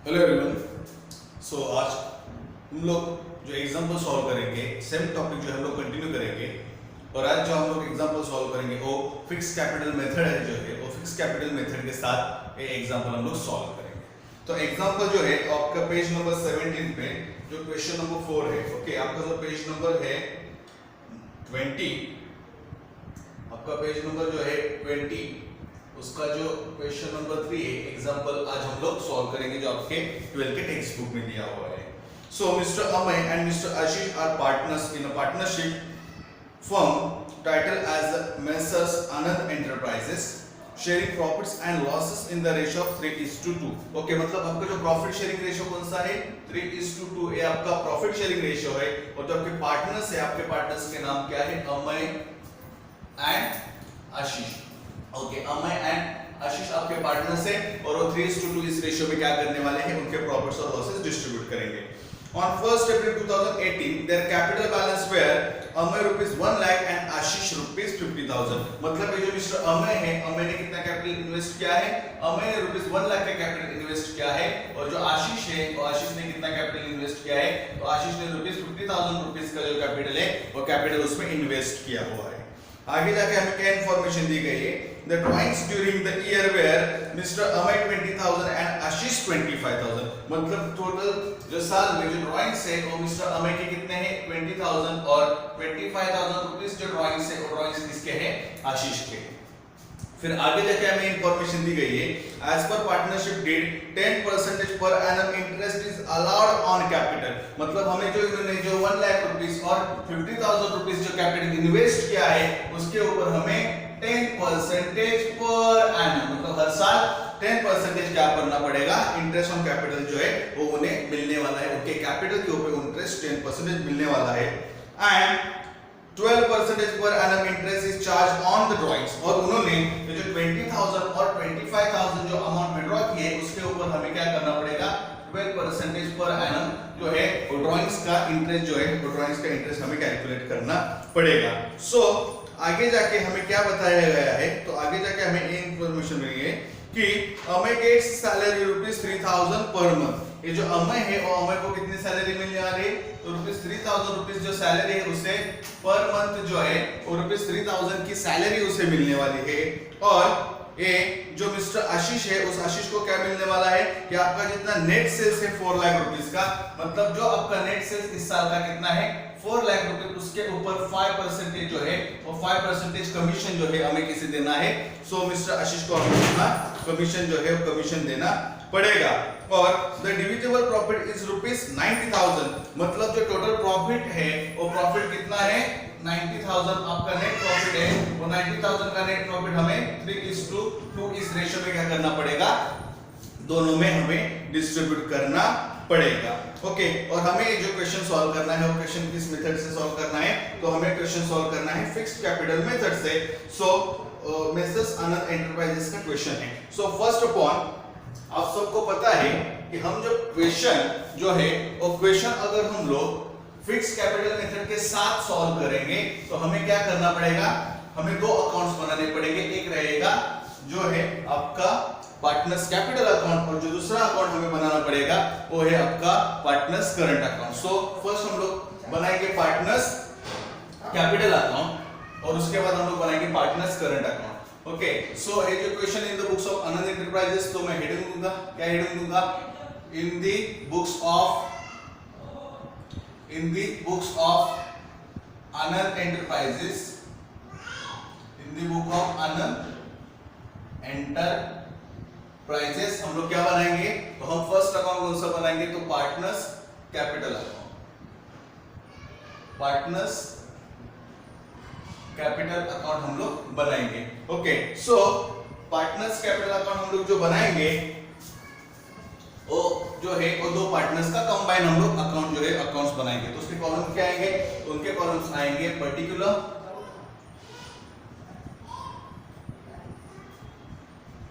Hello everyone. आज हम लोग जो एग्जाम्पल सॉल्व करेंगे, सेम टॉपिक जो हम लोग कंटिन्यू करेंगे। और आज जो हम लोग एग्जाम्पल सॉल्व करेंगे वो फिक्स कैपिटल मेथड है, जो है वो फिक्स कैपिटल मेथड के साथ ये एग्जाम्पल हम लोग सॉल्व करेंगे। तो एग्जाम्पल जो है आपका पेज नंबर 17 पे जो क्वेश्चन नंबर 4 है। ओके, आपका जो पेज नंबर है 20, आपका पेज नंबर जो है 20, उसका जो क्वेश्चन नंबर 3 है, एग्जांपल आज हम लोग सॉल्व करेंगे जो आपके 12 के टेक्स्ट बुक में दिया हुआ है। So mister Amay and mister Ashish are partners in a partnership firm title as messrs Anand enterprises sharing profits and losses in the ratio of 3:2। Okay, मतलब आपका जो प्रॉफिट शेयरिंग रेशियो कौन सा है? 3:2। ये आपका प्रॉफिट शेयरिंग रेशियो है। और जो आपके पार्टनर्स है, आपके पार्टनर्स के नाम क्या है? Amay and Ashish. Okay, Amay and Ashish आपके पार्टनर्स हैं और वो 3:2 इस रेशियो में क्या करने वाले हैं? उनके प्रॉफिट्स और लॉसेस डिस्ट्रीब्यूट करेंगे। On 1st April 2018, their capital balance were Amay rupees 1 lakh and Ashish rupees 50,000। मतलब ये जो मिस्टर अमय है, अमय ने कितना कैपिटल इन्वेस्ट किया है? अमय ने रुपीस 1 लाख का कैपिटल इन्वेस्ट किया है। और जो आशीष है, वो आशीष ने कितना कैपिटल इन्वेस्ट किया है? तो आशीष ने रुपीस 50,000 रुपीस का जो कैपिटल है वो कैपिटल उसमें इन्वेस्ट किया हुआ है। आगे जाके हमें क्या इंफॉर्मेशन दी गई है? The drawings during the year were Mr. Amay 20,000 and Ashish 25,000। मतलब टोटल जो साल में जो ड्राइंग्स है वो मिस्टर अमय के कितने हैं? 20,000 और 25,000 रुपीस जो ड्राइंग्स है वो ड्राइंग्स किसके हैं? आशीष के। फिर आगे जाके हमें इंफॉर्मेशन दी गई है, as per partnership deed 10% per annum interest is allowed on capital. मतलब हमें जो इन्होंने जो 1 लाख रुपीस और 50,000 रुपीस जो कैपिटल इन्वेस्ट किया है उसके ऊपर हमें 10% पर एनम, मतलब हर साल 10% क्या करना पड़ेगा? इंटरेस्ट ऑन कैपिटल जो है वो उन्हें मिलने वाला है। उनके कैपिटल के ऊपर इंटरेस्ट 10% मिलने वाला है। एंड 12% पर annum interest is charge on the drawings. और उन्होंने ये जो 20,000 और 25,000 जो अमाउंट विड्रॉ किए उसके ऊपर हमें क्या करना पड़ेगा? 12% पर एनम जो है वो ड्राइंग्स का इंटरेस्ट जो है वो ड्राइंग्स का इंटरेस्ट हमें कैलकुलेट करना पड़ेगा। सो आगे जाके हमें क्या बताया गया है? तो आगे जाके हमें ये इंफॉर्मेशन मिली है कि Amay gets salary rupees 3,000 per month. ये जो अमय है वो अमय को कितनी सैलरी मिलने आ रही है? तो रुपीस 3,000 रुपीस जो सैलरी है उसे पर मंथ जो है वो रुपीस 3,000 की सैलरी उसे मिलने वाली है। और ये जो मिस्टर आशीष है उस आशीष को क्या मिलने वाला है कि आपका जितना नेट सेल्स है 4 लाख रुपीस का, मतलब जो आपका नेट सेल्स इस साल का कितना है? 4 लाख रुपए, उसके ऊपर 5% जो है वो 5% कमीशन जो है हमें किसे देना है? सो मिस्टर आशीष को हमें कितना कमीशन जो है वो कमीशन देना पड़ेगा। और the divisible profit is rupees 90,000। मतलब जो टोटल प्रॉफिट है वो प्रॉफिट कितना है? 90,000 आपका नेट प्रॉफिट है। वो 90,000 का नेट प्रॉफिट हमें 3:2 इस रेशियो में क्या करना पड़ेगा? दोनों में हमें डिस्ट्रीब्यूट करना पड़ेगा। ओके, और हमें जो क्वेश्चन सॉल्व करना है वो क्वेश्चन किस मेथड से सॉल्व करना है? तो हमें क्वेश्चन सॉल्व करना है फिक्स्ड कैपिटल मेथड से। सो मेसर्स आनंद एंटरप्राइजेस का क्वेश्चन है। सो फर्स्ट अपॉन आप सबको पता है कि हम जो क्वेश्चन जो है वो क्वेश्चन अगर हम लोग फिक्स्ड कैपिटल मेथड के साथ सॉल्व करेंगे तो हमें क्या करना पड़ेगा? हमें दो अकाउंट्स बनाने पड़ेंगे। एक रहेगा जो है आपका पार्टनर्स कैपिटल अकाउंट और जो दूसरा अकाउंट हमें बनाना पड़ेगा वो है आपका partners current account. So first हम लोग बनाएंगे पार्टनर्स कैपिटल अकाउंट और उसके बाद हम लोग बनाएंगे पार्टनर्स करंट अकाउंट। ओके, सो ये जो question in the books of Anand enterprises, तो मैं हेडिंग दूंगा। क्या हेडिंग दूंगा? In the books of Anand enterprises, in the book of Anand enterprises हम लोग क्या बनाएंगे? तो हम फर्स्ट अकाउंट कौन सा बनाएंगे? तो partners capital account, partners capital account हम लोग बनाएंगे। ओके, सो पार्टनर्स कैपिटल अकाउंट हम लोग जो बनाएंगे वो जो है वो दो पार्टनर्स का कंबाइन हम लोग अकाउंट जो है अकाउंट्स बनाएंगे। तो उसके कॉलम क्या आएंगे? तो उनके कॉलम्स आएंगे पर्टिकुलर,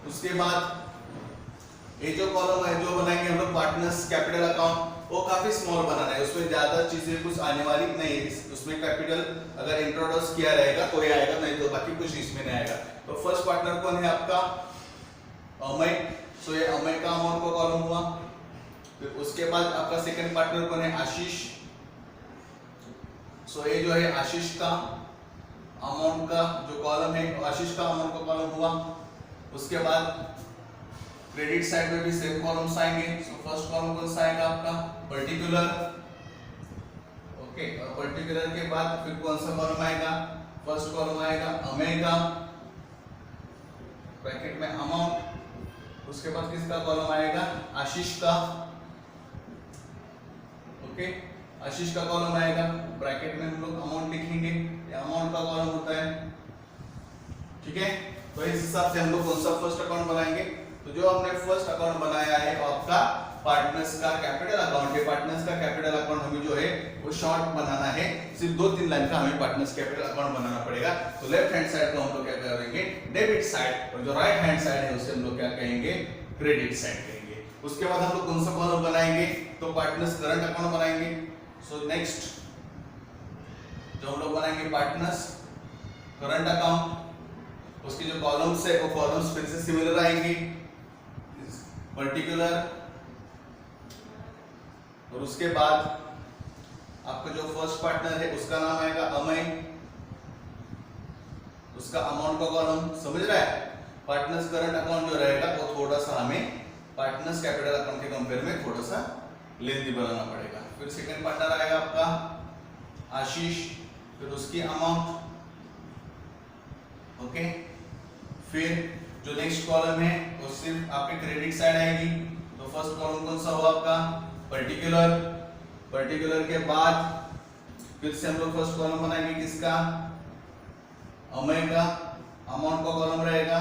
उसके बाद ये जो कॉलम है जो बनाएंगे हम लोग पार्टनर्स कैपिटल अकाउंट, वो काफी स्मॉल बनाना है, उसमें ज्यादा चीजें कुछ आने वाली नहीं है। उसमें कैपिटल अगर इंट्रोड्यूस किया रहेगा तो ये आएगा, नहीं तो बाकी कुछ इसमें नहीं आएगा। तो फर्स्ट पार्टनर कौन है आपका? अमय। सो ये अमय का अमाउंट का कॉलम हुआ। फिर उसके बाद आपका सेकंड पार्टनर कौन है, आशीष। सो ये जो है आशीष का अमाउंट का जो कॉलम है, आशीष का अमाउंट का कॉलम हुआ। उसके बाद क्रेडिट साइड में भी सेम कॉलम्स आएंगे। सो फर्स्ट कॉलम कौन सा आएगा आपका, पर्टिकुलर। ओके, और पर्टिकुलर के बाद फिर कौन सा कॉलम आएगा, फर्स्ट कॉलम आएगा अमेगा, ब्रैकेट में अमाउंट। उसके बाद किसका कॉलम आएगा, आशीष का। ओके, आशीष का कॉलम आएगा, ब्रैकेट में हम लोग अमाउंट लिखेंगे, ये अमाउंट का कॉलम होता है। ठीक है, तो इस हिसाब से हम लोग कौन सा फर्स्ट अकाउंट बनाएंगे। तो जो हमने फर्स्ट अकाउंट बनाया है वो आपका पार्टनर्स का कैपिटल अकाउंट है। पार्टनर्स का कैपिटल अकाउंट हमें जो है वो शॉर्ट बनाना है, सिर्फ 2-3 लाइन का हमें पार्टनर्स कैपिटल अकाउंट बनाना पड़ेगा। तो लेफ्ट हैंड साइड को हम लोग क्या करेंगे, डेबिट साइड, और जो राइट हैंड साइड है उसे हम लोग क्या कहेंगे, क्रेडिट साइड कहेंगे। उसके बाद हम लोग कौन सा कॉलम बनाएंगे, तो पार्टनर्स करंट अकाउंट बनाएंगे। सो नेक्स्ट जो हम लोग बनाएंगे पार्टनर्स करंट अकाउंट, उसके जो कॉलम्स है वो कॉलम्स फिर से सिमिलर आएंगे, पर्टिकुलर। और उसके बाद आपका जो फर्स्ट पार्टनर है उसका नाम आएगा अमय, उसका अमाउंट का कॉलम, समझ रहा है। पार्टनर्स करंट अकाउंट जो रहेगा वो थोड़ा सा हमें पार्टनर्स कैपिटल अकाउंट के कंपेयर में थोड़ा सा लेंथी बनाना पड़ेगा। फिर सेकंड पार्टनर आएगा आपका आशीष, फिर उसकी अमाउंट। ओके, फिर जो नेक्स्ट कॉलम है वो सिर्फ आपके क्रेडिट साइड आएगी। तो फर्स्ट कॉलम कौन सा हुआ आपका, पर्टिकुलर। पर्टिकुलर के बाद फिर से हम लोग फर्स्ट कॉलम बनाएंगे किसका, अमय का, अमाउंट का कॉलम रहेगा।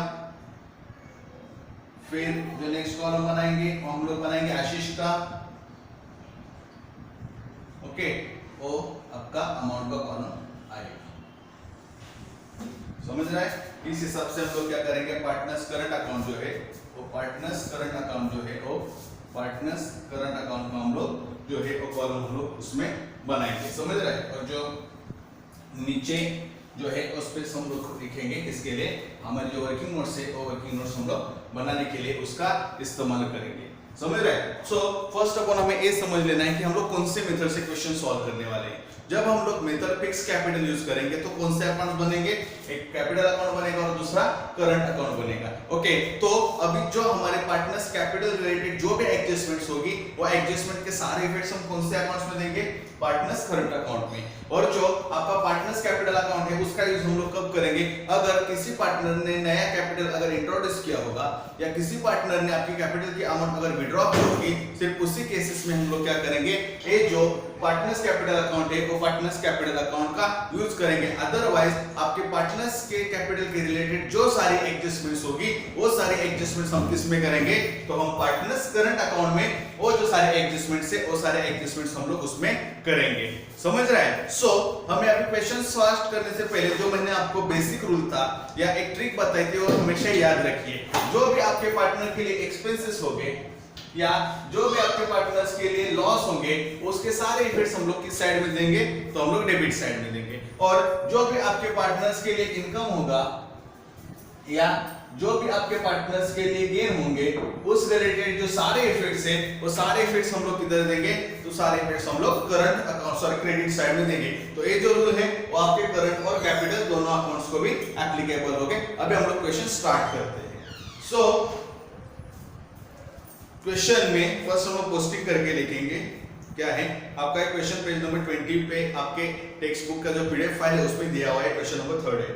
फिर जो नेक्स्ट कॉलम बनाएंगे वो हम लोग बनाएंगे आशीष का। ओके, वो आपका अमाउंट का कॉलम आएगा, समझ रहा है। इस हिसाब से हम लोग क्या करेंगे, पार्टनर्स करंट अकाउंट जो है वो पार्टनर्स करंट अकाउंट जो है वो पार्टनर्स करंट अकाउंट में हम लोग जो है वो कॉलम हम लोग उसमें बनाएंगे, समझ रहे हैं। और जो नीचे जो है उस पे हम लोग लिखेंगे किसके लिए, हमारे जो वर्किंग नोट्स है वो वर्किंग नोट्स हम लोग बनाने के लिए उसका इस्तेमाल करेंगे, समझ रहे हैं। सो फर्स्ट ऑफ ऑल हमें ये समझ लेना है कि हम लोग कौन से मेथड से क्वेश्चन सॉल्व करने वाले हैं। जब हम लोग मेथड फिक्स कैपिटल यूज करेंगे तो कौन से अकाउंट बनेंगे, एक कैपिटल अकाउंट बनेगा और दूसरा करंट अकाउंट बनेगा। ओके, तो अभी जो हमारे पार्टनर्स कैपिटल रिलेटेड जो भी एडजस्टमेंट्स होगी वो एडजस्टमेंट के सारे इफेक्ट्स हम कौन से अकाउंट्स में देंगे, पार्टनर्स करंट अकाउंट में। और जो आपका पार्टनर्स कैपिटल अकाउंट है उसका यूज हम लोग कब करेंगे, अगर किसी पार्टनर ने नया कैपिटल अगर इंट्रोड्यूस किया होगा या किसी पार्टनर ने आपकी कैपिटल की अमाउंट अगर विड्रॉ की होगी, सिर्फ उसी केसेस में हम लोग क्या करेंगे, ये जो पार्टनर्स कैपिटल अकाउंट है वो पार्टनर्स कैपिटल अकाउंट का यूज करेंगे। अदरवाइज आपके पार्टनर्स के कैपिटल के रिलेटेड जो सारी एडजस्टमेंट्स होगी वो सारी एडजस्टमेंट्स हम किस में करेंगे, तो हम पार्टनर्स करंट अकाउंट में वो जो सारे एडजस्टमेंट्स है वो सारे एडजस्टमेंट्स हम लोग उसमें करेंगे, समझ रहे हैं। सो हमें अभी क्वेश्चन स्टार्ट करने से पहले जो मैंने आपको बेसिक रूल था या एक ट्रिक बताई थी वो हमेशा याद रखिए। जो भी आपके पार्टनर के लिए एक्सपेंसेस होंगे या जो भी आपके पार्टनर्स के लिए लॉस होंगे उसके सारे इफेक्ट्स हम लोग किस साइड में देंगे, तो हम लोग डेबिट साइड में देंगे। और जो भी आपके पार्टनर्स के लिए इनकम होगा या जो भी आपके पार्टनर्स के लिए गेन होंगे उस रिलेटेड जो सारे इफेक्ट्स हैं वो सारे इफेक्ट्स हम लोग किधर देंगे, तो सारे इफेक्ट्स हम लोग current account sorry credit side में देंगे। तो ये जो रूल है वो आपके करंट और कैपिटल दोनों अकाउंट्स को भी एप्लीकेबल होंगे। अभी हम लोग क्वेश्चन स्टार्ट करते हैं। सो क्वेश्चन में फर्स्ट हम लोग पोस्टिंग करके लिखेंगे क्या है आपका क्वेश्चन पेज नंबर 20 पे आपके टेक्स्ट बुक का जो पीडीएफ फाइल है उसमें दिया हुआ है। क्वेश्चन नंबर 3 है।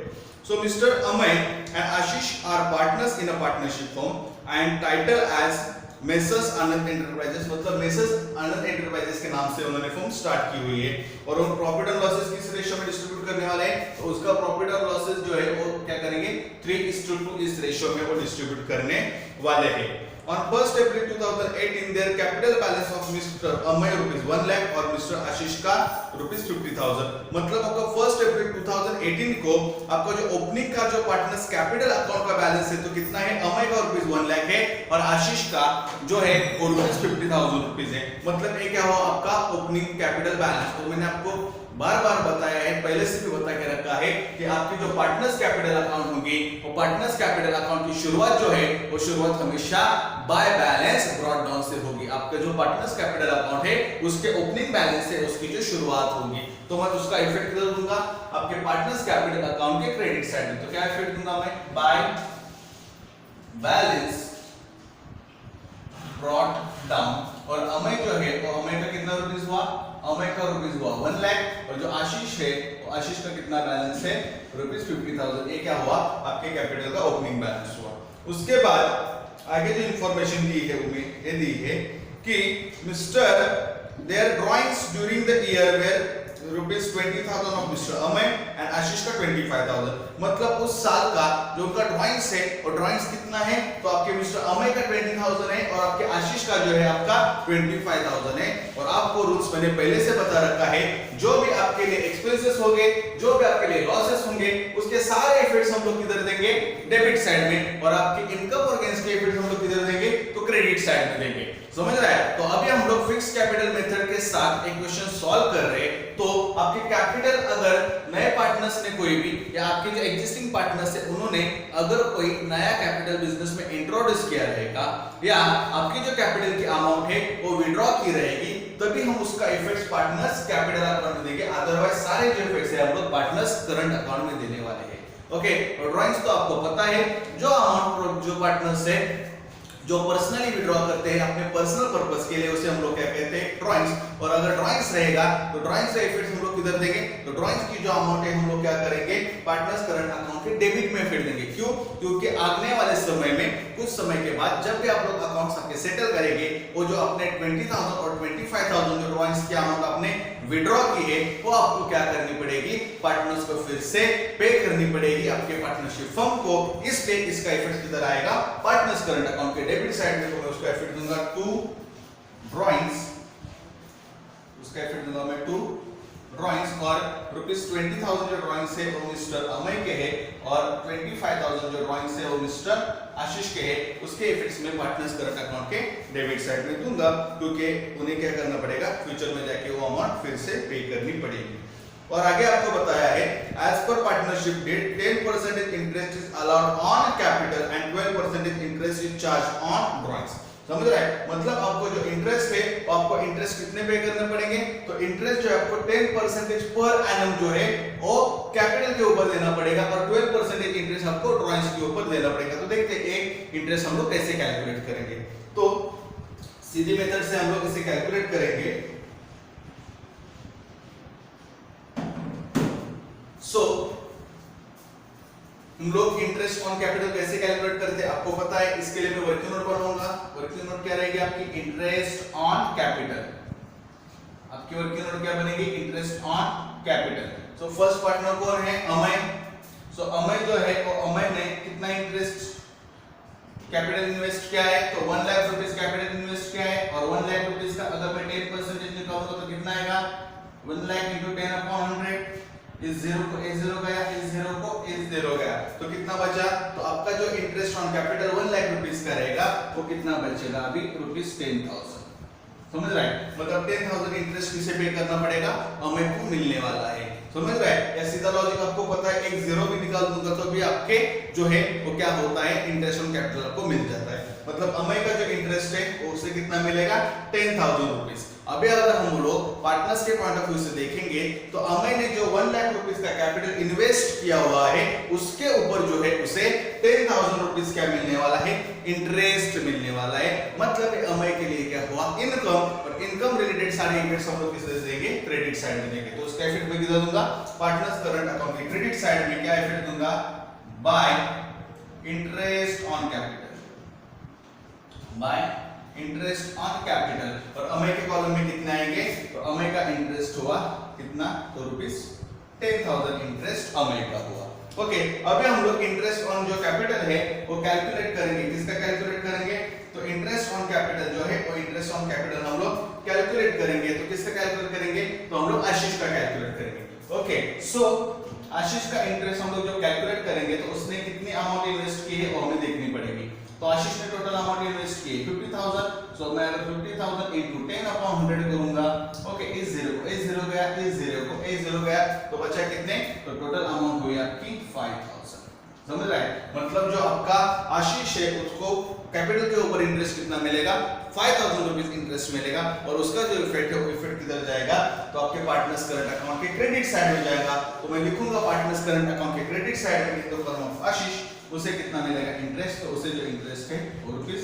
So mister Amay and Ashish are partners in a partnership firm and title as messrs Anand enterprises, मतलब मेसर्स आनंद एंटरप्राइजेस के नाम से उन्होंने फर्म स्टार्ट की हुई है। और वो प्रॉफिट एंड लॉसेस किस रेशियो में डिस्ट्रीब्यूट करने वाले हैं, तो उसका प्रॉफिट और लॉसेस जो है वो क्या करेंगे 3:2 इस रेशियो में वो डिस्ट्रीब्यूट करने वाले हैं। On 1st April 2018, their capital balance of Mr. Amay ₹1 lakh और Mr. आशीष का ₹50,000। मतलब आपका 1st April 2018 को आपका जो ओपनिंग का जो पार्टनर्स कैपिटल अकाउंट का बैलेंस है तो कितना है, अमय का ₹1 लाख है और आशीष का जो है वो ₹50,000 है। मतलब ये क्या हुआ आपका ओपनिंग कैपिटल बैलेंस। तो मैंने आपको बार बार बताया है, पहले से भी बता के रखा है कि आपकी जो पार्टनर्स कैपिटल अकाउंट होगी वो पार्टनर्स कैपिटल अकाउंट की शुरुआत जो है वो शुरुआत हमेशा बाय बैलेंस ब्रॉट डाउन से होगी। आपका जो पार्टनर्स कैपिटल अकाउंट है उसके ओपनिंग बैलेंस से उसकी जो शुरुआत होगी, तो मैं उसका इफेक्ट कर दूंगा आपके पार्टनर्स कैपिटल अकाउंट के क्रेडिट साइड में। तो क्या इफेक्ट दूंगा मैं, बाय बैलेंस ब्रॉट डाउन। और अमय जो है वो अमय का कितना रुपीस हुआ, अमय का रुपीस हुआ 1 लाख, और जो आशीष है वो आशीष का कितना बैलेंस है रुपीस 50,000। ये क्या हुआ, आपके कैपिटल का ओपनिंग बैलेंस हुआ। उसके बाद आगे जो इंफॉर्मेशन दी है वो ये दी है कि mister their drawings during the year were rupees 20,000 of mister Amay and Ashish का 25,000। मतलब उस साल का जो उनका ड्राइंग्स है और ड्राइंग्स कितना है, तो आपके मिस्टर अमय का 20,000 है और आपके आशीष का जो है आपका 25,000 है। और आपको रूल्स मैंने पहले से बता रखा है, जो भी आपके लिए एक्सपेंसेस होंगे, जो भी आपके लिए लॉसेस होंगे, उसके सारे इफेक्ट्स हम लोग किधर देंगे, डेबिट साइड में, और आपके इनकम और गेन्स के इफेक्ट्स हम लोग किधर देंगे, तो क्रेडिट साइड में देंगे। समझ रहा है? तो अभी हम लोग फिक्स्ड कैपिटल मेथड के साथ एक क्वेश्चन सॉल्व कर रहे हैं। तो आपके कैपिटल अगर नए पार्टनर्स ने कोई भी या आपके जो एग्जिस्टिंग पार्टनर्स है उन्होंने अगर कोई नया कैपिटल बिजनेस में इंट्रोड्यूस किया रहेगा या आपकी जो कैपिटल की अमाउंट है वो विड्रॉ की रहेगी, तभी हम उसका इफेक्ट्स पार्टनर्स कैपिटल अकाउंट में देंगे। अदरवाइज सारे जो इफेक्ट्स है हम लोग पार्टनर्स करंट अकाउंट में देने वाले हैं। ओके, और ड्राइंग्स तो आपको पता है, जो अमाउंट जो पार्टनर्स है जो पर्सनली विड्रॉ करते हैं अपने पर्सनल पर्पस के लिए, उसे हम लोग क्या कहते हैं, ड्राइंग्स। और अगर ड्राइंग्स रहेगा तो ड्राइंग्स का इफेक्ट हम लोग किधर देंगे, तो ड्राइंग्स की जो अमाउंट है हम लोग क्या करेंगे, पार्टनर्स करंट अकाउंट के डेबिट में फेर देंगे। क्यों? क्योंकि आने वाले समय में कुछ समय के बाद जब भी आप लोग अकाउंट्स आपके सेटल करेंगे, वो जो अपने 20,000 और 25,000 जो ड्राइंग्स की अमाउंट आपने विड्रॉ की है वो आपको क्या करनी पड़ेगी, पार्टनर्स को फिर से पे करनी पड़ेगी आपके पार्टनरशिप फर्म को। इसलिए इसका इफेक्ट किधर आएगा, पार्टनर्स करंट अकाउंट के डेबिट साइड में। तो मैं उसका इफेक्ट दूंगा टू ड्राइंग्स, उसका इफेक्ट दूंगा मैं टू ड्राइंग्स। और रुपीस 20,000 जो ड्राइंग्स है वो मिस्टर अमय के है और 25,000 जो ड्राइंग्स है वो मिस्टर आशीष के है, उसके इफेक्ट्स में पार्टनर्स करंट अकाउंट के डेबिट साइड में दूंगा, क्योंकि उन्हें क्या करना पड़ेगा, फ्यूचर में जाके वो अमाउंट फिर से पे करनी पड़ेगी। और आगे आपको बताया है, as per partnership deed 10% interest is allowed on capital and 12% interest is charge on drawings. समझ रहा है? मतलब आपको जो इंटरेस्ट है वो आपको इंटरेस्ट कितने पे करने पड़ेंगे, तो इंटरेस्ट जो है आपको 10% पर एनम जो है वो कैपिटल के ऊपर देना पड़ेगा और 12% इंटरेस्ट आपको ड्राइंग्स के ऊपर देना पड़ेगा। तो देखते हैं एक इंटरेस्ट हम लोग कैसे कैलकुलेट करेंगे। तो सीधी मेथड से हम लोग इसे कैलकुलेट करेंगे। सो हम लोग इंटरेस्ट ऑन कैपिटल कैसे कैलकुलेट करते हैं आपको पता है, इसके लिए मैं वर्किंग नोट बनाऊंगा। वर्किंग नोट क्या रहेगी आपकी, इंटरेस्ट ऑन कैपिटल। आपकी वर्किंग नोट क्या बनेगी, interest on capital. So first partner कौन है, अमय। सो अमय जो है वो अमय ने कितना इंटरेस्ट कैपिटल इन्वेस्ट किया है, तो 1 लाख रुपीस कैपिटल इन्वेस्ट किया है। और 1 लाख रुपीस का अगर मैं 10% निकालूंगा तो कितना आएगा, 1 लाख into 10/100 इस 0 को इस 0 गया, इस 0 को इस 0 गया, तो कितना बचा, तो आपका जो interest on capital 1 lakh rupees का रहेगा वो कितना बचेगा अभी, रुपीस 10,000। समझ रहा है? मतलब 10,000 इंटरेस्ट किसे पे करना पड़ेगा, अमय को मिलने वाला है। समझ रहा है? या सीधा लॉजिक आपको पता है, एक 0 भी निकाल दूंगा तो भी आपके जो है वो क्या होता है, इंटरेस्ट ऑन कैपिटल आपको मिल जाता है। मतलब अमय का जो इंटरेस्ट है वो उसे कितना मिलेगा, 10,000 रुपीस। अभी अगर हम लोग पार्टनर्स के पॉइंट ऑफ व्यू से देखेंगे तो अमय ने जो 1 लाख रुपीस का कैपिटल इन्वेस्ट किया हुआ है उसके ऊपर जो है उसे 10,000 रुपीस क्या मिलने वाला है, इंटरेस्ट मिलने वाला है। मतलब अमय के लिए क्या हुआ, इनकम। और इनकम रिलेटेड सारे इफेक्ट्स हम लोग किस देंगे, क्रेडिट साइड में देंगे। तो उसका इफेक्ट मैं किधर दूंगा, पार्टनर्स करंट अकाउंट के क्रेडिट साइड में क्या इफेक्ट दूंगा, bye interest on capital, bye interest on capital. और अमय के कॉलम में कितने आएंगे, तो अमय का इंटरेस्ट हुआ कितना, तो रुपीस 10,000 इंटरेस्ट अमय का हुआ। ओके, अभी हम लोग इंटरेस्ट ऑन जो कैपिटल है वो कैलकुलेट करेंगे। किसका कैलकुलेट करेंगे, तो इंटरेस्ट ऑन कैपिटल जो है वो इंटरेस्ट ऑन कैपिटल हम लोग कैलकुलेट करेंगे। तो किसका कैलकुलेट करेंगे, तो हम लोग आशीष का कैलकुलेट करेंगे। ओके, सो आशीष का इंटरेस्ट हम लोग जो कैलकुलेट करेंगे तो उसने कितनी अमाउंट इन्वेस्ट की है वो हमें देखनी पड़ेगी। तो आशीष ने टोटल अमाउंट इन्वेस्ट किए 50,000, सो मैं अगर 50,000 into 10/100 करूंगा, ओके, इस जीरो गया, इस जीरो गया, तो बचा कितने, तो टोटल अमाउंट हुई आपकी 5,000। समझ रहे हैं, मतलब जो आपका आशीष है उसको कैपिटल के ऊपर इंटरेस्ट कितना मिलेगा, 5,000 रुपीज इंटरेस्ट मिलेगा, और उसका जो इफेक्ट है वो इफेक्ट किधर जाएगा, तो आपके पार्टनर्स करंट अकाउंट के क्रेडिट साइड में जाएगा। तो मैं लिखूंगा पार्टनर्स करंट अकाउंट के क्रेडिट साइड में इन द फॉर्म ऑफ आशीष, उसे कितना मिलेगा इंटरेस्ट, तो उसे जो इंटरेस्ट है वो रुपीज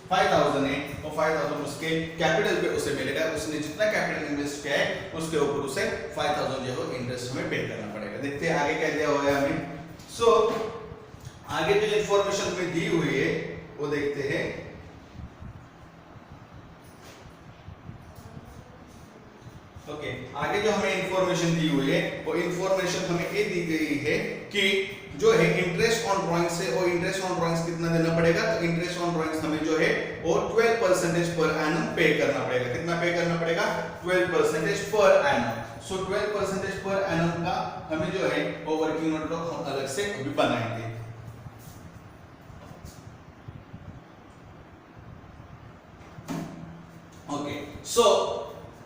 5,000 है, और 5,000 उसके कैपिटल पे उसे मिलेगा, उसने जितना कैपिटल इन्वेस्ट किया है उसके ऊपर उसे 5,000 जो है इंटरेस्ट हमें पे करना पड़ेगा। देखते हैं आगे क्या दिया हुआ है हमें। सो आगे जो इंफॉर्मेशन हमें दी हुई है वो देखते हैं। ओके, आगे जो हमें इंफॉर्मेशन दी हुई है वो इंफॉर्मेशन हमें ये दी गई है कि जो है इंटरेस्ट ऑन ड्राइंग्स है, और इंटरेस्ट ऑन ड्राइंग्स कितना देना पड़ेगा, तो इंटरेस्ट ऑन ड्राइंग्स हमें जो है वो 12% पर एनम पे करना पड़ेगा। कितना पे करना पड़ेगा, 12% पर एनम। सो 12% पर एनम का हमें जो है वो वर्किंग नोट को हम अलग से अभी बनाएंगे। ओके, सो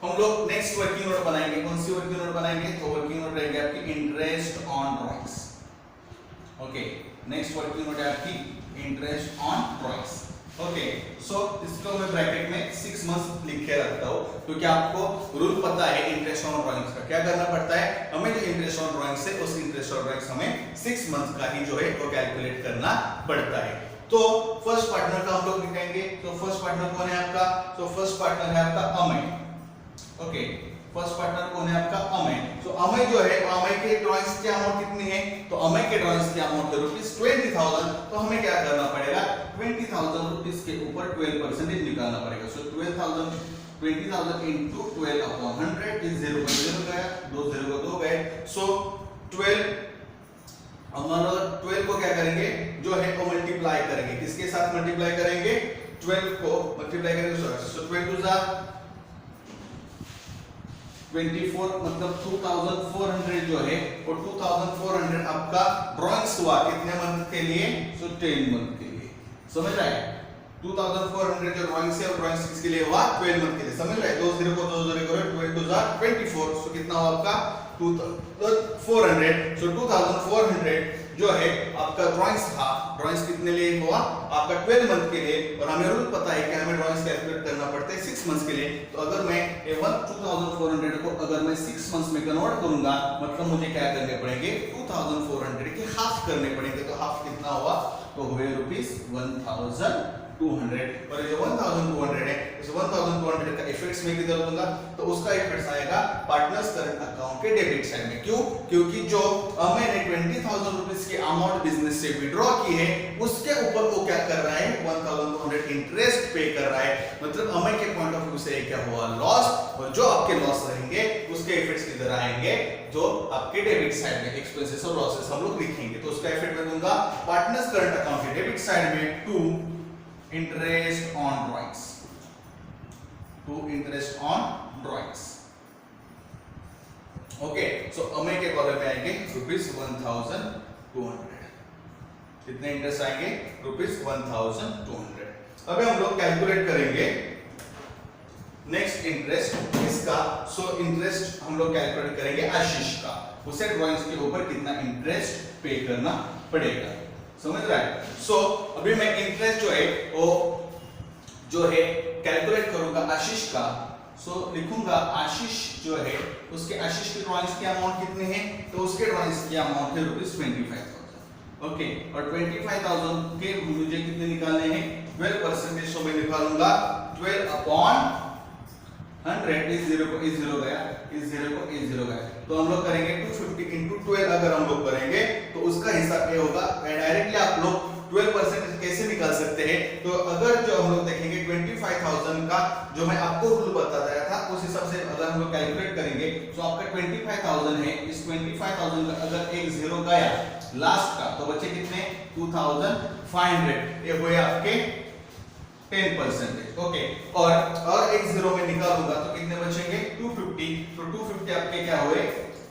हम लोग नेक्स्ट वर्किंग नोट बनाएंगे। कौन सी वर्किंग नोट बनाएंगे, तो वर्किंग नोट रहेगी आपकी interest on drawings. Okay, next working note है आपकी इंटरेस्ट ऑन ड्राइंग्स। ओके, सो इसको मैं ब्रैकेट में 6 मंथ्स लिख के रखता हूं, क्योंकि आपको रूल पता है इंटरेस्ट ऑन ड्राइंग्स का। क्या करना पड़ता है हमें, जो इंटरेस्ट ऑन ड्राइंग्स है उस इंटरेस्ट ऑन ड्राइंग्स हमें 6 मंथ का ही जो है वो कैलकुलेट करना पड़ता है। तो फर्स्ट पार्टनर का हम लोग लिखेंगे। तो फर्स्ट पार्टनर कौन है आपका, तो फर्स्ट पार्टनर है आपका अमय। ओके, फर्स्ट पार्टनर कौन है आपका अमय। तो अमय जो है, अमय के ड्राइंग्स की अमाउंट कितनी है, तो अमय के ड्राइंग्स की अमाउंट है रुपीस 20,000। तो हमें क्या करना पड़ेगा, 20,000 रुपीस के ऊपर 12% निकालना पड़ेगा। सो 20,000 into 12/100 इस 0 पर 0 गया, 2 0 को 2 गए। सो 12 को क्या करेंगे, जो है वो मल्टीप्लाई करेंगे, किसके साथ मल्टीप्लाई करेंगे, 12 को मल्टीप्लाई करेंगे। सो 12 2 24, मतलब 2,400 जो है वो 2,400 आपका ड्राइंग्स हुआ कितने मंथ के लिए, सो 10 मंथ के लिए। समझ रहे हैं, 2,400 जो ड्राइंग्स है वो ड्राइंग्स किसके लिए हुआ, 12 मंथ के लिए। समझ रहे हैं, 2 0 को 2 0 करो, 12 2 24, सो कितना हुआ आपका 2,400। सो 2,400 जो है आपका ड्राइंग्स था, ड्राइंग्स कितने लिए हुआ आपका 12 मंथ के लिए, और हमें रूल पता है कि हमें ड्राइंग्स कैलकुलेट करना पड़ता है 6 मंथ्स के लिए। तो अगर मैं 2,400 को अगर मैं 6 मंथ्स में कन्वर्ट करूंगा, मतलब मुझे क्या करने पड़ेंगे, 2,400 के हाफ करने पड़ेंगे। तो हाफ कितना हुआ, तो हुए रुपीस 1,200। और ये जो 1,200 है, इस 1,200 का इफेक्ट्स में किधर दूंगा, तो उसका इफेक्ट्स आएगा पार्टनर्स करंट अकाउंट के डेबिट साइड में। क्यों, क्योंकि जो मैंने 20,000 रुपीस की अमाउंट बिजनेस से विड्रॉ की है उसके ऊपर वो क्या कर रहा है, 1,200 इंटरेस्ट पे कर रहा है। मतलब अमय के पॉइंट ऑफ व्यू से क्या हुआ, लॉस, और जो आपके लॉस रहेंगे उसके इफेक्ट्स किधर आएंगे, जो आपके डेबिट साइड में एक्सपेंसेस और लॉसेस हम लोग लिखेंगे। तो उसका इफेक्ट मैं दूंगा पार्टनर्स करंट अकाउंट के डेबिट साइड में to interest on drawings, to interest on drawings. Okay, so Amay के कॉलम में आएंगे रुपीस 1,200। कितने इंटरेस्ट आएंगे, रुपीस 1,200। अभी हम लोग कैलकुलेट करेंगे नेक्स्ट इंटरेस्ट इसका। सो इंटरेस्ट हम लोग कैलकुलेट करेंगे आशीष का, उसे ड्राइंग्स के ऊपर कितना इंटरेस्ट पे करना पड़ेगा। समझ रहा है। सो अभी मैं इंटरेस्ट जो है वो जो है कैलकुलेट करूंगा आशीष का। सो लिखूंगा आशीष जो है उसके आशीष के ड्राइंग्स की अमाउंट कितनी है, तो उसके ड्राइंग्स की अमाउंट है रुपीस 25,000। ओके, और 25,000 के मुझे कितने निकालने हैं, 12%। सो मैं निकालूंगा 12/100। इस 0 को इस 0 गया, इस 0 को इस 0 गया, तो हम लोग करेंगे 250 into 12 अगर हम लोग करेंगे तो उसका हिसाब ये होगा। डायरेक्टली आप लोग 12% कैसे निकाल सकते हैं, तो अगर जो हम लोग देखेंगे 25,000 का जो मैं आपको रूल बताया था उस हिसाब से अगर हम लोग कैलकुलेट करेंगे, तो आपका 25,000 है, इस 25,000 का अगर एक 0 गया लास्ट का, तो बचे कितने 2,500। ये हुए आपके 10%। ओके, और एक 0 में निकालूंगा तो कितने बचेंगे 250। तो 250 आपके क्या हुए,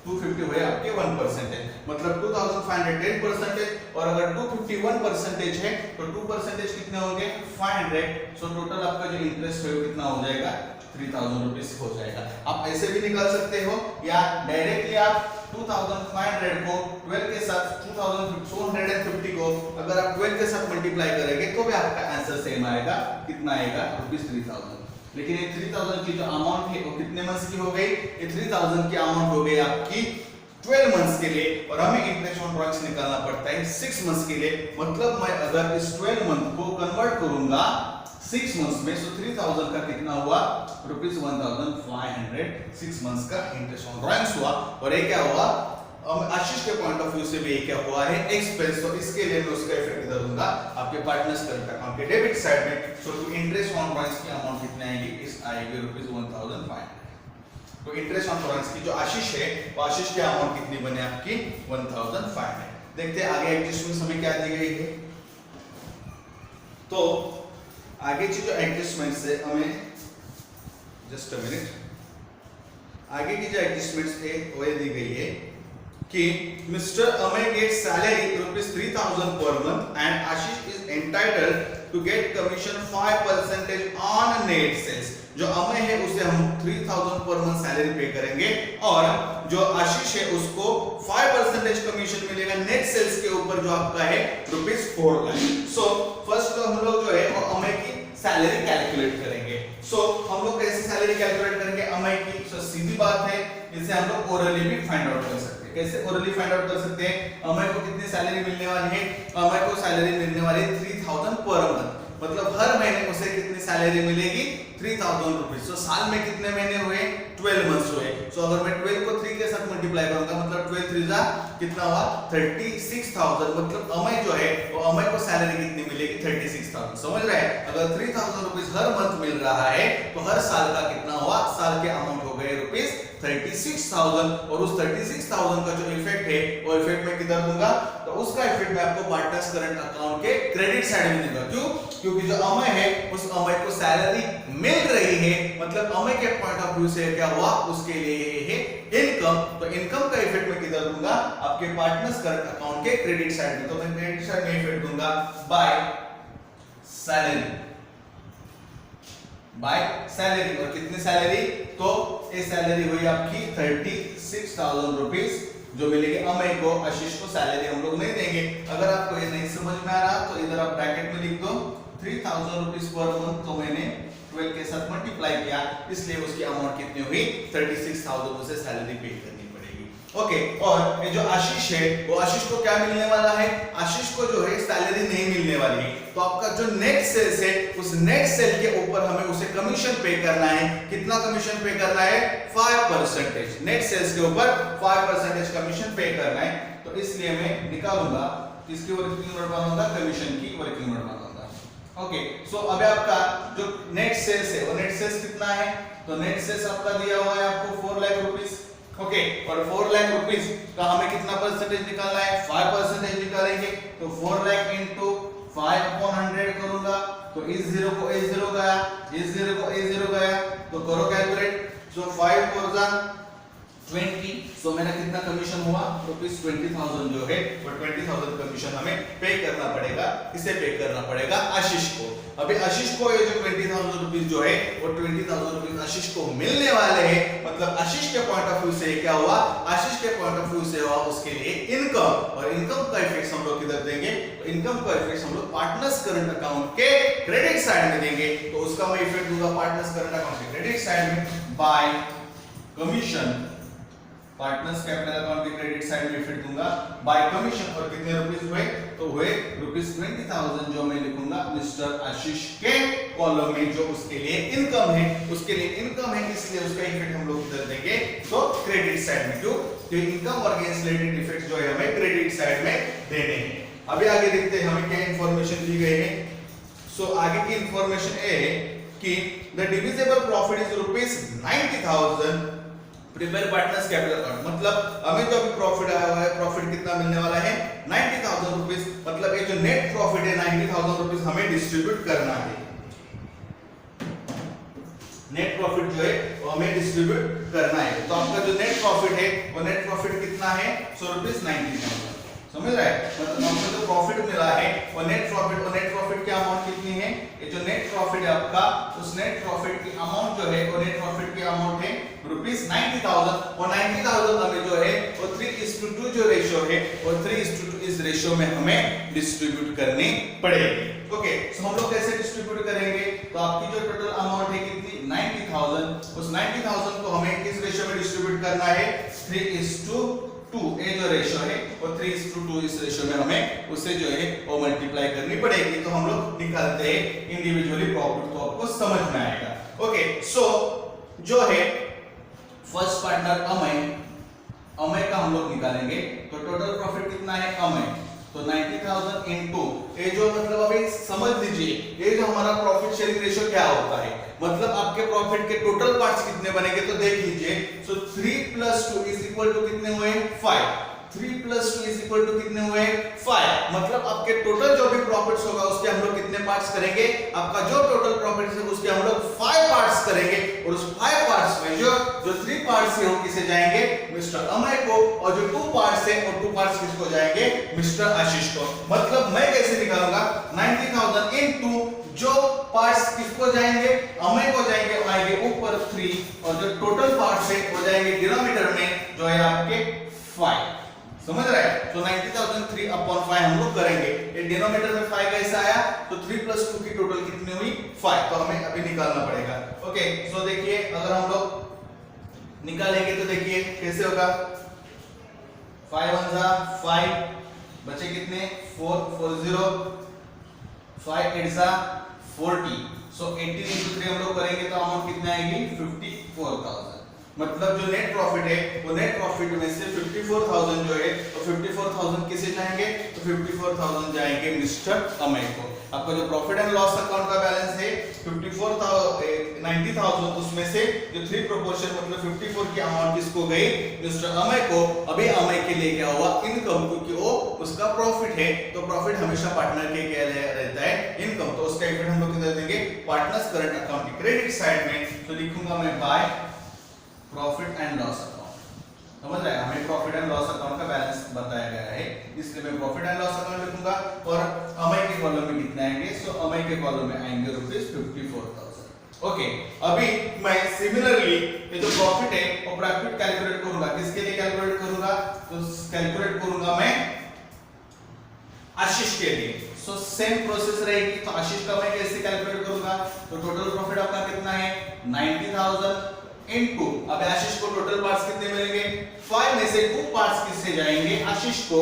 250 हुए आपके 1%। मतलब 2510% और अगर 251% है तो 2% कितने होंगे 500। सो टोटल आपका जो इंटरेस्ट है वो कितना हो जाएगा 3000 रुपीस हो जाएगा। आप ऐसे भी निकाल सकते हो या डायरेक्टली आप 2500 को 12 के साथ 2250 को अगर आप 12 के साथ मल्टीप्लाई करेंगे तो भी आपका आंसर सेम आएगा। कितना आएगा ₹3000। लेकिन ये 3000 की जो अमाउंट है वो कितने मंथ्स की हो गई? ये 3000 की अमाउंट हो गई आपकी 12 मंथ्स के लिए और हमें इंटरेस्ट ऑन ड्रॉइंग्स निकालना पड़ता है 6 मंथ्स के लिए। मतलब मैं अगर इस 12 मंथ को कन्वर्ट करूंगा 6 मंथ्स में, सो 3000 का कितना हुआ ₹1500 6 मंथ्स का इंटरेस्ट ऑन ड्रॉइंग्स हुआ। और ये क्या हुआ आशीष के पॉइंट ऑफ व्यू से भी ये क्या हुआ है एक्सपेंस। तो इसके लिए मैं उसका इफेक्ट इधर दूंगा आपके पार्टनर्स करंट अकाउंट के डेबिट साइड में। सो इंटरेस्ट ऑन ड्रॉइंग्स की अमाउंट कितनी आएगी? इस आएगी ₹1500। तो इंटरेस्ट ऑन ड्रॉइंग्स की जो आशीष है वो आशीष की अमाउंट कितनी बने आपकी 1500। देखते हैं आगे एडजस्टमेंट हमें क्या दी गई है। तो आगे की जो एडजस्टमेंट्स है हमें जस्ट अ मिनट, आगे की जो एडजस्टमेंट्स है वो ये दी गई है कि mister Amay gets salary ₹3000 per month and Ashish is entitled to get commission 5% on net sales। जो अमय है उसे हम 3000 पर मंथ सैलरी पे करेंगे और जो आशीष है उसको 5% कमीशन मिलेगा नेट सेल्स के ऊपर जो आपका है ₹4 लाख। सो फर्स्ट तो हम लोग जो है वो अमय की सैलरी कैलकुलेट करेंगे। सो हम लोग कैसे सैलरी कैलकुलेट करेंगे अमय की? सो सीधी बात है, इसे हम लोग ओरली भी फाइंड आउट कर सकते हैं। कैसे ओरली फाइंड आउट कर सकते हैं? अमय को कितनी सैलरी मिलने वाली है? अमय को सैलरी मिलने वाली है 3000 पर मंथ। मतलब हर महीने उसे कितनी सैलरी मिलेगी? 3000 रुपीज। सो साल में कितने महीने हुए? 12 मंथ्स हुए। सो अगर मैं 12 को 3 के साथ मल्टीप्लाई करूंगा मतलब 12 3 जा कितना हुआ 36000। मतलब अमय जो है वो अमय को सैलरी कितनी मिलेगी 36000। समझ रहे हैं? अगर 3000 रुपीज हर मंथ मिल रहा है तो हर साल का कितना हुआ? साल के अमाउंट हो गए ₹36000। और उस 36000 का जो इफेक्ट है वो इफेक्ट मैं किधर दूंगा? तो उसका इफेक्ट मैं आपको पार्टनर्स करंट अकाउंट के क्रेडिट साइड में दूंगा। क्यों? क्योंकि जो अमय है उस अमय को सैलरी मिल रही है, मतलब अमय के पॉइंट ऑफ व्यू से क्या हुआ उसके लिए है इनकम। तो इनकम का इफेक्ट मैं किधर दूंगा? आपके पार्टनर्स करंट अकाउंट के क्रेडिट साइड में। तो मैं क्रेडिट साइड में इफेक्ट दूंगा बाय सैलरी, बाय सैलरी। और कितनी सैलरी? तो ये सैलरी हुई आपकी 36000 रुपीस जो मिलेगी अमय को। आशीष को सैलरी हम लोग नहीं देंगे। अगर आपको ये नहीं समझ में आ रहा तो इधर आप ब्रैकेट में लिख दो 3000 रुपीस पर मंथ। तो मैंने 12 के साथ मल्टीप्लाई किया इसलिए उसकी अमाउंट कितनी हुई 36000 उसे सैलरी पे करनी पड़ेगी। ओके, और ये जो आशीष है वो आशीष को क्या मिलने वाला है? आशीष को जो है सैलरी नहीं मिलने वाली है। तो आपका जो नेट सेल्स है उस नेट सेल के ऊपर हमें उसे कमीशन पे करना है। कितना कमीशन पे करना है? 5%। नेट सेल्स के ऊपर 5% कमीशन पे करना है। तो इसलिए मैं निकालूंगा किसकी वर्किंग नोट बनाऊंगा? कमीशन की वर्किंग नोट बनाऊंगा। ओके, सो अब आपका जो नेट सेल्स है वो नेट सेल्स कितना है? तो नेट सेल्स आपका दिया हुआ है आपको 4 लाख रुपीस। ओके, और 4 लाख रुपीस का हमें कितना परसेंटेज निकालना है? 5% निकालेंगे। तो 4 लाख इंटू 5/100 करूंगा तो इस 0 को इस 0 गया, इस 0 को इस 0 गया। तो करो कैलकुलेट। सो 5 4 जा 20। सो मेरा कितना कमीशन हुआ? ₹20000 जो है वो 20000 कमीशन हमें पे करना पड़ेगा। इसे पे करना पड़ेगा आशीष को। अभी आशीष को ये जो 20000 रुपीस जो है वो 20000 रुपीस आशीष को मिलने वाले हैं। मतलब आशीष के पॉइंट ऑफ व्यू से क्या हुआ? आशीष के पॉइंट ऑफ व्यू से हुआ उसके लिए इनकम। और इनकम का इफेक्ट हम लोग किधर देंगे? तो इनकम का इफेक्ट हम लोग पार्टनर्स करंट अकाउंट के क्रेडिट साइड में देंगे। तो उसका मैं इफेक्ट दूंगा पार्टनर्स करंट अकाउंट के क्रेडिट साइड में bye commission. Partners capital account के क्रेडिट साइड में इफेक्ट दूंगा बाय कमीशन। और कितने रुपीस हुए? तो हुए ₹20000 जो मैं लिखूंगा मिस्टर आशीष के कॉलम में जो उसके लिए इनकम है। उसके लिए इनकम है इसलिए उसका इफेक्ट हम लोग इधर देंगे तो क्रेडिट साइड में। क्यों? तो इनकम और गेन्स रिलेटेड इफेक्ट जो है हमें क्रेडिट साइड में देने हैं। अभी आगे देखते हैं हमें क्या इंफॉर्मेशन दी गई है। सो आगे की इंफॉर्मेशन है कि the divisible profit is ₹90,000 prepare partners capital account. मतलब हमें जो अभी प्रॉफिट आया हुआ है, प्रॉफिट कितना मिलने वाला है? 90,000 रुपीस। मतलब ये जो नेट प्रॉफिट है 90,000 रुपीस हमें डिस्ट्रीब्यूट करना है। नेट प्रॉफिट जो है वो हमें डिस्ट्रीब्यूट करना है। तो आपका जो नेट प्रॉफिट है वो नेट प्रॉफिट कितना है, सो ₹90,000। समझ रहा है, मतलब हमको जो प्रॉफिट मिला है वो नेट प्रॉफिट की अमाउंट कितनी है, ये जो नेट प्रॉफिट है आपका, उस नेट प्रॉफिट की अमाउंट जो है वो नेट प्रॉफिट की अमाउंट है ₹90,000। और 90,000 हमें जो है वो 3:2 जो रेशियो है वो 3:2 इस रेशियो में हमें डिस्ट्रीब्यूट करनी पड़ेगी। ओके, सो हम लोग कैसे डिस्ट्रीब्यूट करेंगे, तो आपकी जो टोटल अमाउंट है कितनी 90,000, उस 90,000 को हमें किस रेशियो में डिस्ट्रीब्यूट करना है 3:2, ये जो रेशियो है वो 3:2 इस रेशियो में हमें उससे जो है वो मल्टीप्लाई करनी पड़ेगी। तो हम लोग निकालते हैं इंडिविजुअली प्रॉफिट, तो आपको समझ में आएगा। ओके, सो जो है फर्स्ट पार्टनर अमय का हम लोग निकालेंगे। तो टोटल प्रॉफिट कितना है अमय, तो 90,000 इनटू ये जो मतलब अभी समझ लीजिए ये जो हमारा प्रॉफिट शेयरिंग रेशियो क्या होता है, मतलब आपके प्रॉफिट के टोटल पार्ट्स कितने बनेंगे, तो देख लीजिए। सो 3 + 2 इज इक्वल टू कितने हुए 5, 3 + 2 इज इक्वल टू कितने हुए 5, मतलब आपके टोटल जो भी प्रॉफिट्स होगा उसके हम लोग कितने पार्ट्स करेंगे, आपका जो टोटल प्रॉफिट्स है उसके हम लोग 5 पार्ट्स करेंगे। और उस 5 पार्ट्स में जो 3 पार्ट्स है वो किसे जाएंगे, मिस्टर अमय को, और जो 2 पार्ट्स है वो 2 पार्ट्स किसको जाएंगे, मिस्टर आशीष को। मतलब मैं कैसे निकालूंगा 90,000 इनटू जो पार्ट्स किसको जाएंगे, अमय को जाएंगे, आएंगे ऊपर 3, और जो टोटल पार्ट्स है वो जाएंगे डिनोमिनेटर में जो है आपके 5। समझ रहे हैं, तो 90,000 3/5 हम लोग करेंगे। ये डिनोमिनेटर में 5 कैसा आया, तो 3 + 2 की टोटल कितनी हुई 5, तो हमें अभी निकालना पड़ेगा। ओके, सो देखिए अगर हम लोग निकालेंगे तो देखिए कैसे होगा, 5 1 जा 5, बचे कितने 4 4 0, 5 8 जा 40, सो 18 × 3 हम लोग करेंगे तो अमाउंट कितनी आएगी 54,000। मतलब जो नेट प्रॉफिट है वो नेट प्रॉफिट में से 54,000 जो है तो 54,000 किसे जाएंगे, तो 54,000 जाएंगे मिस्टर अमय को। आपका जो प्रॉफिट एंड लॉस अकाउंट का बैलेंस है 90,000, उसमें से जो 3 प्रोपोर्शन मतलब 54 की अमाउंट किसको गई, मिस्टर अमय को। अभी अमय के लिए क्या हुआ, इनकम, क्योंकि वो उसका प्रॉफिट है, तो प्रॉफिट हमेशा पार्टनर के क्या रहता है, इनकम। तो उसका इफेक्ट हम लोग किधर देंगे, पार्टनर्स करंट अकाउंट की क्रेडिट साइड में। तो लिखूंगा मैं by profit and loss account. समझ रहे हैं, हमें प्रॉफिट एंड लॉस अकाउंट का बैलेंस बताया गया है, इसलिए मैं प्रॉफिट एंड लॉस अकाउंट लिखूंगा। और अमय के कॉलम में कितने आएंगे, सो अमय के कॉलम में आएंगे ₹54,000। ओके, अभी मैं सिमिलरली ये जो प्रॉफिट है वो प्रॉफिट कैलकुलेट करूंगा, किसके लिए कैलकुलेट करूंगा, तो कैलकुलेट करूंगा मैं आशीष के लिए। सो सेम प्रोसेस रहेगी, तो आशीष का मैं कैसे कैलकुलेट करूंगा, तो टोटल प्रॉफिट आपका कितना है 90,000 इनटू, अब आशीष को टोटल पार्ट्स कितने मिलेंगे 5 में से 2 पार्ट्स किससे जाएंगे, आशीष को,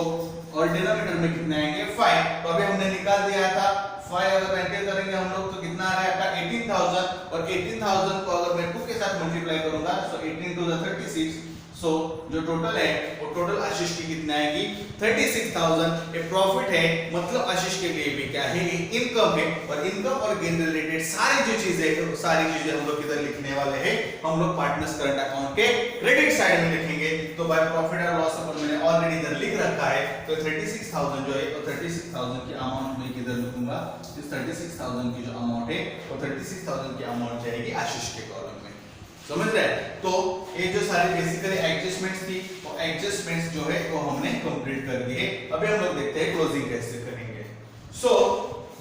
और डिनोमिनेटर में कितने आएंगे 5। तो अभी हमने निकाल दिया था 5, अगर एंटर करेंगे हम लोग तो कितना आ रहा है आपका 18,000, और 18,000 को अगर मैं 2 के साथ मल्टीप्लाई करूंगा सो 18 × 36, सो जो टोटल है वो टोटल आशीष की कितनी आएगी 36,000। ये प्रॉफिट है, मतलब आशीष के लिए भी क्या है, ये इनकम है। और इनकम और गेन रिलेटेड सारी जो चीजें है, सारी चीजें हम लोग किधर लिखने वाले हैं, हम लोग पार्टनर्स करंट अकाउंट के क्रेडिट साइड में लिखेंगे। तो बाय प्रॉफिट और लॉस अकाउंट मैंने ऑलरेडी इधर लिख रखा है, तो 36,000 जो है तो 36,000 की अमाउंट मैं किधर लिखूंगा, इस 36,000 की जो अमाउंट है वो 36,000 की अमाउंट जाएगी आशीष के कॉलम में। समझ रहे हैं, तो ये जो सारी बेसिकली एडजस्टमेंट्स थी वो एडजस्टमेंट्स जो है वो हमने कंप्लीट कर दिए। अभी हम लोग देखते हैं क्लोजिंग कैसे करेंगे। सो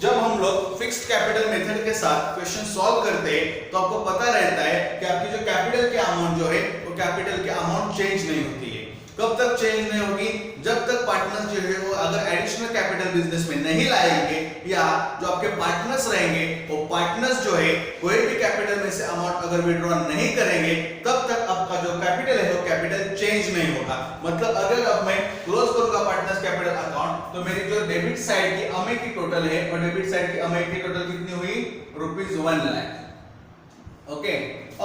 जब हम लोग फिक्स्ड कैपिटल मेथड के साथ क्वेश्चन सॉल्व करते हैं तो आपको पता रहता है कि आपकी जो कैपिटल की अमाउंट जो है वो कैपिटल की अमाउंट चेंज नहीं होती है। कब तक चेंज नहीं होगी, जब तक पार्टनर्स जो है वो अगर एडिशनल कैपिटल बिजनेस में नहीं लाएंगे, या जो आपके पार्टनर्स रहेंगे वो पार्टनर्स जो है कोई भी कैपिटल में से अमाउंट अगर विड्रॉ नहीं करेंगे, तब तक आपका जो कैपिटल है वो कैपिटल चेंज नहीं होगा। मतलब अगर अब मैं क्लोज करूंगा पार्टनर्स कैपिटल अकाउंट, तो मेरी जो डेबिट साइड की अमय की टोटल है, और डेबिट साइड की अमय की टोटल कितनी हुई ₹1 लाख। ओके,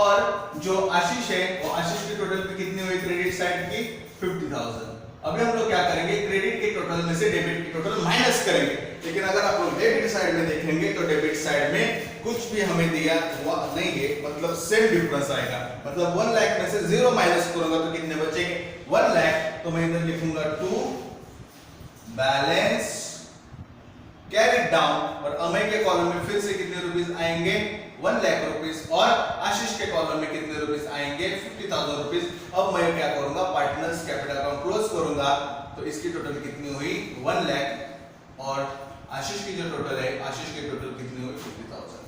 और जो आशीष है वो आशीष की टोटल पे कितनी हुई क्रेडिट साइड की 50,000। अभी हम लोग क्या करेंगे, क्रेडिट के टोटल में से डेबिट की टोटल माइनस करेंगे। लेकिन अगर आप लोग डेबिट साइड में देखेंगे तो डेबिट साइड में कुछ भी हमें दिया हुआ नहीं है, मतलब सेम डिफरेंस आएगा। मतलब 1 लाख में से 0 माइनस करूंगा तो कितने बचेंगे 1 लाख। तो मैं इधर लिखूंगा टू बैलेंस कैरिड डाउन, और अमय के कॉलम में फिर से कितने रुपीस आएंगे 1 लाख रुपीस, और आशीष के कॉलम में कितने रुपीस आएंगे 50,000 रुपीस। अब मैं क्या करूंगा पार्टनर्स कैपिटल अकाउंट क्लोज करूंगा, तो इसकी टोटल कितनी हुई 1 लाख, और आशीष की जो टोटल है आशीष की टोटल कितनी हुई 50,000।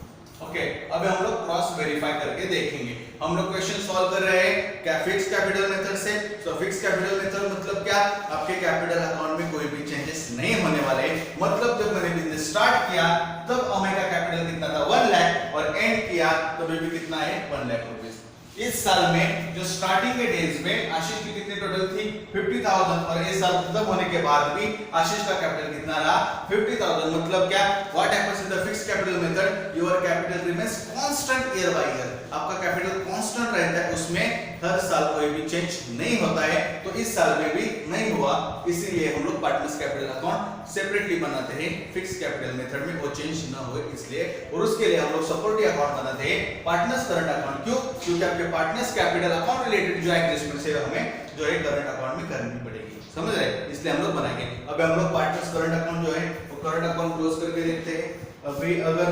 ओके, अब हम लोग क्रॉस वेरीफाई करके देखेंगे। हम लोग क्वेश्चन सॉल्व कर रहे हैं क्या फिक्स कैपिटल मेथड से। तो फिक्स कैपिटल मेथड मतलब क्या, आपके कैपिटल अकाउंट में कोई भी चेंजेस नहीं होने वाले। मतलब जब मैंने बिजनेस स्टार्ट किया तब अमय का कैपिटल कितना था 1 लाख, और एंड किया तो भी कितना है 1 लाख रुपीस। इस साल में जो स्टार्टिंग के डेज में आशीष की कितनी टोटल थी 50,000, और इस साल खत्म होने के बाद भी आशीष का कैपिटल कितना रहा 50,000। मतलब क्या, what happens in the fixed capital method, your capital remains constant year by year. आपका कैपिटल कांस्टेंट रहता है, उसमें हर साल कोई भी चेंज नहीं होता है। तो इस साल में भी नहीं हुआ, इसीलिए हम लोग पार्टनर्स कैपिटल अकाउंट सेपरेटली बनाते हैं फिक्स्ड कैपिटल मेथड में, वो चेंज ना हो इसलिए। और उसके लिए हम लोग सपोर्टिव अकाउंट बनाते हैं पार्टनर्स करंट अकाउंट। क्यों, क्योंकि आपके पार्टनर्स कैपिटल अकाउंट रिलेटेड जो एडजस्टमेंट है हमें जो है करंट अकाउंट में करनी पड़ेगी, समझ रहे, इसलिए हम लोग बनाएंगे। अब हम लोग पार्टनर्स करंट अकाउंट जो है वो करंट अकाउंट क्लोज करके देखते हैं। अभी अगर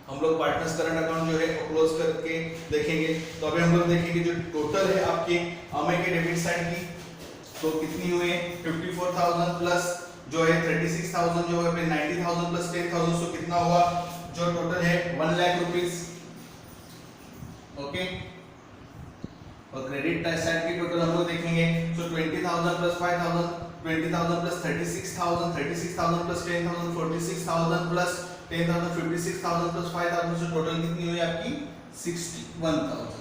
हम लोग पार्टनर्स करंट अकाउंट जो है वो क्लोज करके देखेंगे, तो अभी हम लोग देखेंगे जो टोटल है आपकी अमय के डेबिट साइड की, तो कितनी हुई 54,000 प्लस जो है 36,000 जो है 90,000 प्लस 10,000, सो कितना हुआ जो टोटल है 1 लाख रुपीस। ओके, और क्रेडिट साइड की टोटल हम लोग देखेंगे, सो 20,000 plus 5,000, 20,000 plus 36,000, 36,000 plus 10,000, 46,000 plus 10,000, 56,000 plus 5,000, so total कितनी हुई आपकी 61,000।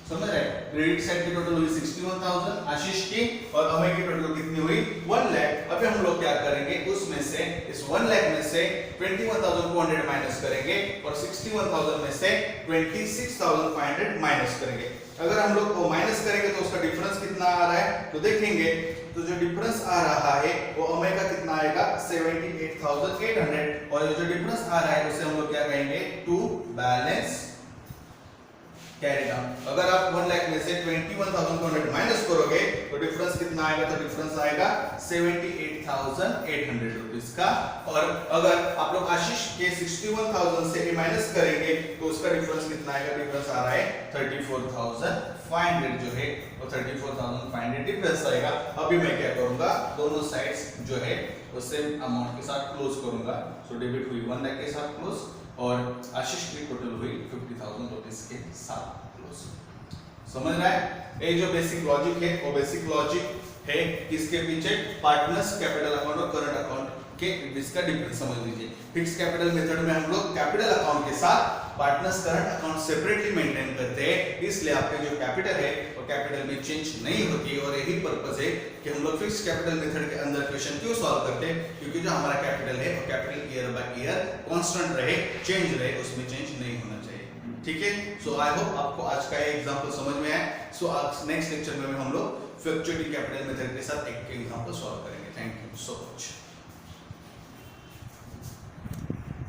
समझ रहे, क्रेडिट साइड की टोटल हुई 61,000 आशीष की, और अमय की टोटल कितनी हुई 1 लाख। अभी हम लोग क्या करेंगे, उसमें से इस 1 लाख में से 21,200 माइनस करेंगे, और 61,000 में से 26,500 माइनस करेंगे। अगर हम लोग वो माइनस करेंगे तो उसका डिफरेंस कितना आ रहा है, तो देखेंगे तो जो डिफरेंस आ रहा है वो अमय का कितना आएगा 78,800, और जो डिफरेंस आ रहा है उसे हम लोग क्या कहेंगे टू बैलेंस कैरी डाउन। अगर आप 1 लाख में से 21,200 माइनस करोगे तो डिफरेंस कितना आएगा, तो डिफरेंस आएगा 78,800 रुपीस का। और अगर आप लोग आशीष के 61,000 से माइनस करेंगे तो उसका डिफरेंस कितना आएगा, डिफरेंस आ रहा है 34,500 जो है वो 34,500 डिफरेंस आएगा। अभी मैं क्या करूंगा, दोनों साइड्स जो है वो सेम अमाउंट के साथ क्लोज करूंगा। सो डेबिट हुई 1 लाख के साथ क्लोज, और आशीष की टोटल हुई 50,000 रुपीस के साथ क्लोज। समझ रहा है, ये जो बेसिक लॉजिक है वो बेसिक लॉजिक है किसके पीछे, पार्टनर्स कैपिटल अकाउंट और करंट अकाउंट के इसका डिफरेंस समझ लीजिए। फिक्स कैपिटल मेथड में हम लोग कैपिटल अकाउंट के साथ partners current account separately maintain करते हैं, इसलिए आपके जो कैपिटल है वो कैपिटल में चेंज नहीं होती। और यही पर्पस है कि हम लोग फिक्स कैपिटल मेथड के अंदर क्वेश्चन क्यों सॉल्व करते हैं, क्योंकि जो हमारा कैपिटल है वो capital year by year constant रहे, चेंज रहे, उसमें चेंज नहीं होना चाहिए। ठीक है, सो आई होप आपको आज का ये एग्जांपल समझ में आया। सो आज नेक्स्ट लेक्चर में हम लोग फ्लक्चुएटिंग कैपिटल मेथड के साथ एक एग्जांपल सॉल्व करेंगे। Thank you so much.